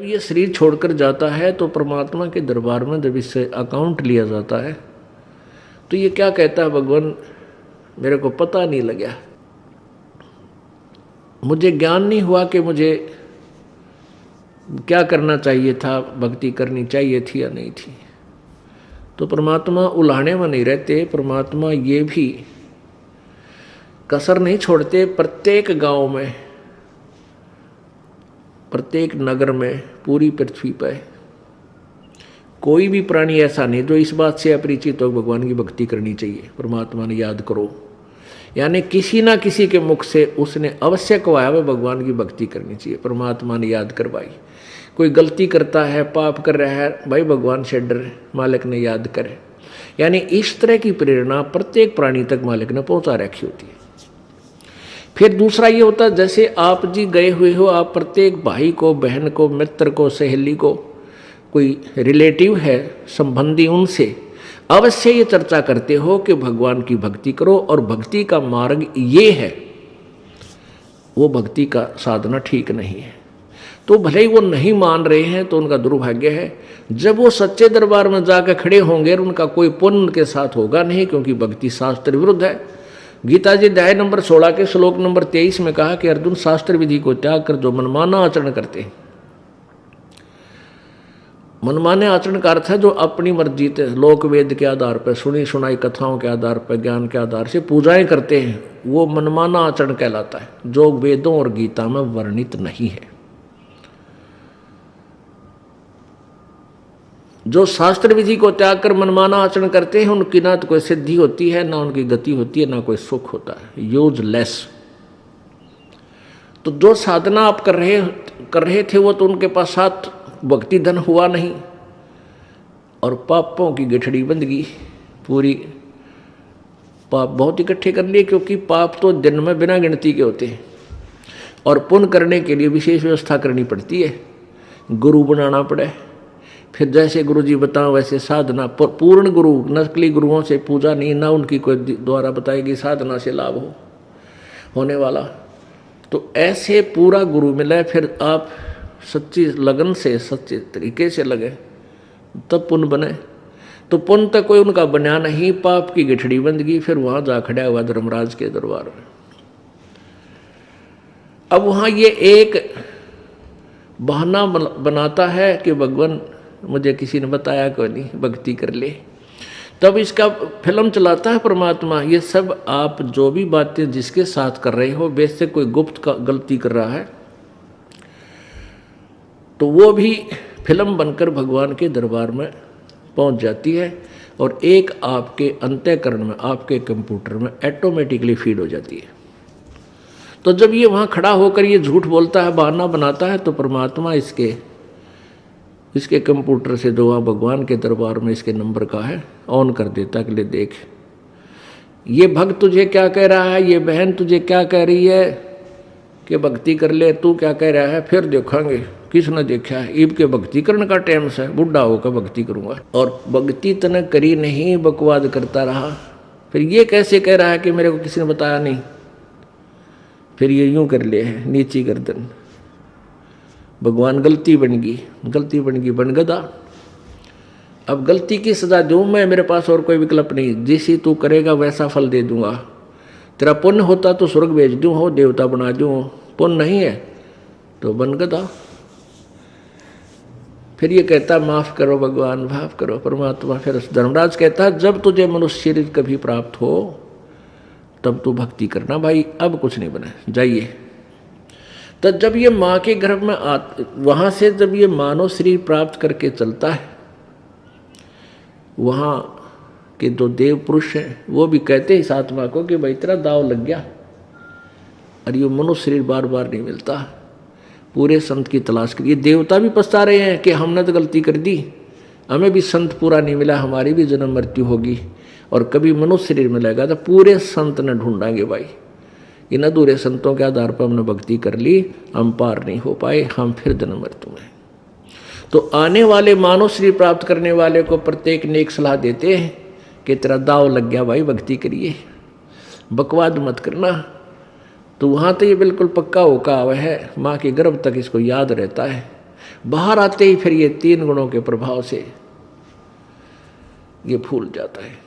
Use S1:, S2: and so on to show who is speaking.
S1: ये शरीर छोड़कर जाता है तो परमात्मा के दरबार में जब इससे अकाउंट लिया जाता है तो ये क्या कहता है, भगवान मेरे को पता नहीं लगा, मुझे ज्ञान नहीं हुआ कि मुझे क्या करना चाहिए था, भक्ति करनी चाहिए थी या नहीं थी। तो परमात्मा उलाहने में नहीं रहते, परमात्मा ये भी कसर नहीं छोड़ते। प्रत्येक गांव में, प्रत्येक नगर में, पूरी पृथ्वी पर कोई भी प्राणी ऐसा नहीं जो इस बात से अपरिचित हो भगवान की भक्ति करनी चाहिए, परमात्मा ने याद करो। यानी किसी ना किसी के मुख से उसने अवश्य कहा है भगवान की भक्ति करनी चाहिए, परमात्मा ने याद करवाई। कोई गलती करता है, पाप कर रहा है, भाई भगवान से डर, मालिक ने याद करे। यानी इस तरह की प्रेरणा प्रत्येक प्राणी तक मालिक ने पहुंचा रखी होती है। फिर दूसरा ये होता है, जैसे आप जी गए हुए हो, आप प्रत्येक भाई को, बहन को, मित्र को, सहेली को, कोई रिलेटिव है, संबंधी, उनसे अवश्य ये चर्चा करते हो कि भगवान की भक्ति करो और भक्ति का मार्ग ये है, वो भक्ति का साधना ठीक नहीं है। तो भले ही वो नहीं मान रहे हैं तो उनका दुर्भाग्य है। जब वो सच्चे दरबार में जाकर खड़े होंगे उनका कोई पुण्य उनके साथ होगा नहीं, क्योंकि भक्ति शास्त्र विरुद्ध है। गीता जी अध्याय नंबर 16 के श्लोक नंबर 23 में कहा कि अर्जुन, शास्त्र विधि को त्याग कर जो मनमाना आचरण करते हैं, मनमाने आचरण का अर्थ है जो अपनी मर्जी से लोक वेद के आधार पर, सुनी सुनाई कथाओं के आधार पर, ज्ञान के आधार से पूजाएं करते हैं, वो मनमाना आचरण कहलाता है, जो वेदों और गीता में वर्णित नहीं है। जो शास्त्र विधि को त्याग कर मनमाना आचरण करते हैं उनकी ना तो कोई सिद्धि होती है, ना उनकी गति होती है, ना कोई सुख होता है, यूजलेस। तो जो साधना आप कर रहे थे वो तो उनके पास साथ भक्ति धन हुआ नहीं और पापों की गठड़ी बंध गई पूरी। पाप बहुत इकट्ठे कर लिए, क्योंकि पाप तो दिन में बिना गिनती के होते हैं और पुण्य करने के लिए विशेष व्यवस्था करनी पड़ती है, गुरु बनाना पड़े। फिर जैसे गुरु जी बताओ वैसे साधना, पूर्ण गुरु, नकली गुरुओं से पूजा नहीं, ना उनकी कोई द्वारा बताएगी साधना से लाभ होने वाला। तो ऐसे पूरा गुरु मिले, फिर आप सच्ची लगन से, सच्चे तरीके से लगे, तब पुण्य बने। तो पुण्य तक कोई उनका बना नहीं, पाप की गठड़ी बंद गई। फिर वहां जा खड़ा हुआ धर्मराज के दरबार में। अब वहां ये एक बहाना बनाता है कि भगवान मुझे किसी ने बताया कोई नहीं, भक्ति कर ले। तब इसका फिल्म चलाता है परमात्मा, ये सब आप जो भी बातें जिसके साथ कर रहे हो, वैसे कोई गुप्त का गलती कर रहा है तो वो भी फिल्म बनकर भगवान के दरबार में पहुंच जाती है और एक आपके अंतःकरण में, आपके कंप्यूटर में ऑटोमेटिकली फीड हो जाती है। तो जब ये वहाँ खड़ा होकर ये झूठ बोलता है, बहाना बनाता है, तो परमात्मा इसके कंप्यूटर से जो वहाँ भगवान के दरबार में इसके नंबर का है ऑन कर देता है कि ले देख, ये भक्त तुझे क्या कह रहा है, ये बहन तुझे क्या कह रही है कि भक्ति कर ले, तू क्या कह रहा है, फिर देखेंगे किसने देखा है। ईब के भक्ति करने का टाइम से, बुढ़ा होकर भक्ति करूँगा। और भक्ति तने करी नहीं, बकवाद करता रहा। फिर ये कैसे कह रहा है कि मेरे को किसी ने बताया नहीं। फिर ये यूँ कर ले है, नीची गर्दन, भगवान गलती बन गई, बन गदा। अब गलती की सजा दूँ मैं, मेरे पास और कोई विकल्प नहीं। जैसी तू करेगा वैसा फल दे दूंगा। तेरा पुण्य होता तो स्वर्ग भेज दूँ, हो देवता बना दूँ, पुण्य नहीं है तो बन गदा। फिर ये कहता माफ़ करो भगवान, माफ़ करो परमात्मा। फिर धर्मराज कहता जब तुझे मनुष्य शरीर कभी प्राप्त हो तब तू भक्ति करना भाई, अब कुछ नहीं बना, जाइए। तो जब ये माँ के गर्भ में वहाँ से जब ये मानव शरीर प्राप्त करके चलता है, वहाँ के जो देव पुरुष हैं वो भी कहते हैं इस आत्मा को कि भाई तेरा दाव लग गया और ये मनुष्य शरीर बार बार नहीं मिलता, पूरे संत की तलाश करिए। देवता भी पछता रहे हैं कि हमने तो गलती कर दी, हमें भी संत पूरा नहीं मिला, हमारी भी जन्म मृत्यु होगी और कभी मनुष्य शरीर मिलेगा तो पूरे संत ने ढूंढाएंगे भाई। इन अधूरे संतों के आधार पर हमने भक्ति कर ली, हम पार नहीं हो पाए, हम फिर जन्म मृत्यु में। तो आने वाले मानव शरीर प्राप्त करने वाले को प्रत्येक ने एक सलाह देते हैं कि तेरा दाव लग गया भाई, भक्ति करिए, बकवाद मत करना। तो वहाँ तो ये बिल्कुल पक्का होका हुआ है, माँ के गर्भ तक इसको याद रहता है। बाहर आते ही फिर ये 3 गुणों के प्रभाव से ये फूल जाता है।